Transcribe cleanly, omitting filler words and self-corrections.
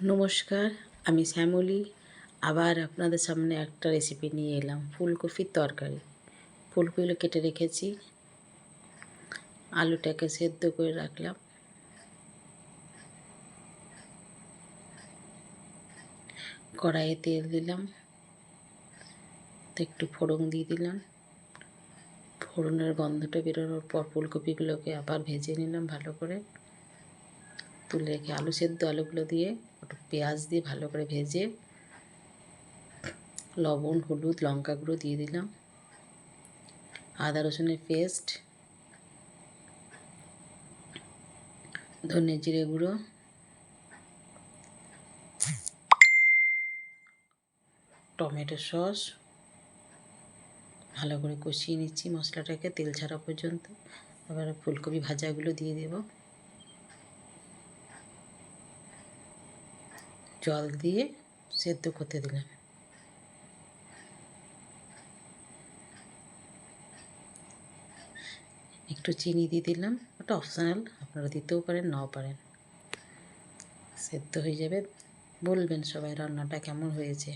নমস্কার, আমি শ্যামলী। আবার আপনাদের সামনে একটা রেসিপি নিয়ে এলাম, ফুলকপির তরকারি। ফুলকপিগুলো কেটে রেখেছি, আলুটাকে সেদ্ধ করে রাখলাম। কড়াইয়ে তেল দিলাম, একটু ফোড়ন দিয়ে দিলাম। ফোড়নের গন্ধটা বেরোনোর পর ফুলকপিগুলোকে আবার ভেজে নিলাম ভালো করে। তুলে রেখে আলুগুলো দিয়ে একটু পেঁয়াজ দিয়ে ভালো করে ভেজে লবণ, হলুদ, লঙ্কা গুঁড়ো দিয়ে দিলাম। আদা রসুনের পেস্ট, ধনে জিরে গুঁড়ো, টমেটো সস ভালো করে কষিয়ে নিচ্ছি মশলাটাকে তেল ছাড়া পর্যন্ত। এবার ফুলকপি ভাজাগুলো দিয়ে দেব, জল দিয়ে সেদ্ধ করতে দিলাম। একটু চিনি দিয়ে দিলাম, ওটা অপশনাল, আপনারা দিতেও পারেন নাও পারেন। সেদ্ধ হয়ে যাবে, বলবেন সবাই রান্নাটা কেমন হয়েছে।